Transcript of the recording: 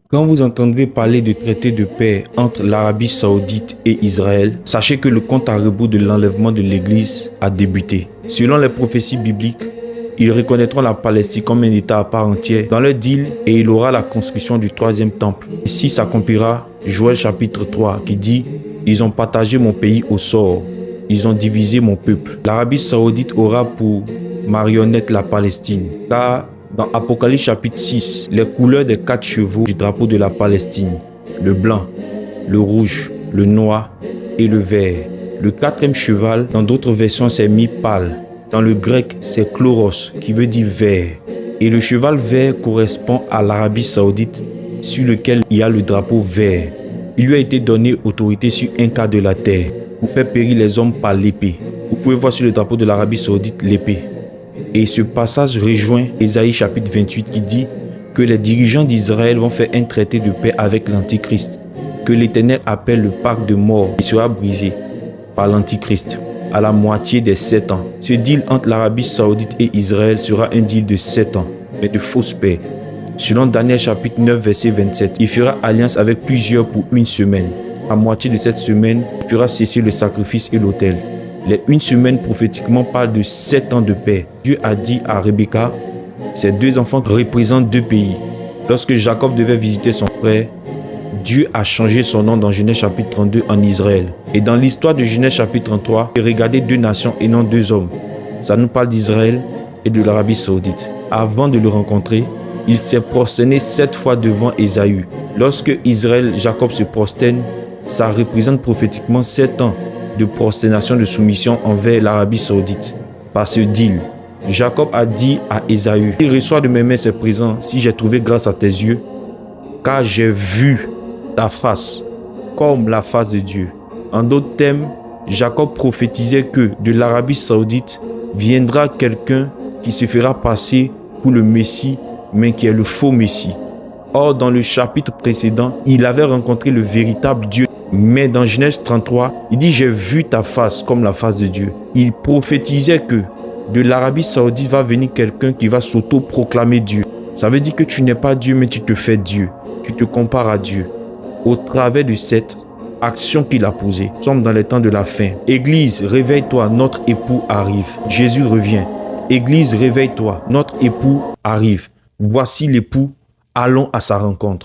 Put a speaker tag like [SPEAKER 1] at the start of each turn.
[SPEAKER 1] Quand vous entendrez parler de traité de paix entre l'Arabie Saoudite et Israël, sachez que le compte à rebours de l'enlèvement de l'Église a débuté. Selon les prophéties bibliques, ils reconnaîtront la Palestine comme un État à part entière dans leur deal et il aura la construction du troisième temple. Ici s'accomplira Joël chapitre 3 qui dit « Ils ont partagé mon pays au sort, ils ont divisé mon peuple ». L'Arabie Saoudite aura pour marionnette la Palestine. Là, dans Apocalypse chapitre 6, les couleurs des 4 chevaux du drapeau de la Palestine, le blanc, le rouge, le noir et le vert. Le 4e cheval, dans d'autres versions, c'est mis pâle. Dans le grec, c'est chloros, qui veut dire vert. Et le cheval vert correspond à l'Arabie Saoudite, sur lequel il y a le drapeau vert. Il lui a été donné autorité sur un quart de la terre, pour faire périr les hommes par l'épée. Vous pouvez voir sur le drapeau de l'Arabie Saoudite l'épée. Et ce passage rejoint Ésaïe chapitre 28 qui dit que les dirigeants d'Israël vont faire un traité de paix avec l'Antichrist, que l'Éternel appelle le pacte de mort qui sera brisé par l'Antichrist à la moitié des 7 ans. Ce deal entre l'Arabie Saoudite et Israël sera un deal de 7 ans, mais de fausse paix. Selon Daniel chapitre 9 verset 27, il fera alliance avec plusieurs pour une semaine. À moitié de cette semaine, il fera cesser le sacrifice et l'autel. Les une semaine prophétiquement parlent de 7 ans de paix. Dieu a dit à Rebecca, ces 2 enfants représentent 2 pays. Lorsque Jacob devait visiter son frère, Dieu a changé son nom dans Genèse chapitre 32 en Israël. Et dans l'histoire de Genèse chapitre 33, regardez 2 nations et non 2 hommes. Ça nous parle d'Israël et de l'Arabie Saoudite. Avant de le rencontrer, il s'est prosterné 7 fois devant Ésaü. Lorsque Israël, Jacob se prosterne, ça représente prophétiquement 7 ans de prosternation, de soumission envers l'Arabie Saoudite. Par ce deal, Jacob a dit à Ésaü, « Reçois de mes mains ces présents si j'ai trouvé grâce à tes yeux, car j'ai vu ta face comme la face de Dieu. » En d'autres termes, Jacob prophétisait que de l'Arabie Saoudite viendra quelqu'un qui se fera passer pour le Messie, mais qui est le faux Messie. Or, dans le chapitre précédent, il avait rencontré le véritable Dieu. Mais dans Genèse 33, il dit « J'ai vu ta face comme la face de Dieu ». Il prophétisait que de l'Arabie Saoudite va venir quelqu'un qui va s'auto-proclamer Dieu. Ça veut dire que tu n'es pas Dieu, mais tu te fais Dieu. Tu te compares à Dieu. Au travers de cette action qu'il a posée, nous sommes dans les temps de la fin. Église, réveille-toi, notre époux arrive. Jésus revient. Église, réveille-toi, notre époux arrive. Voici l'époux, allons à sa rencontre.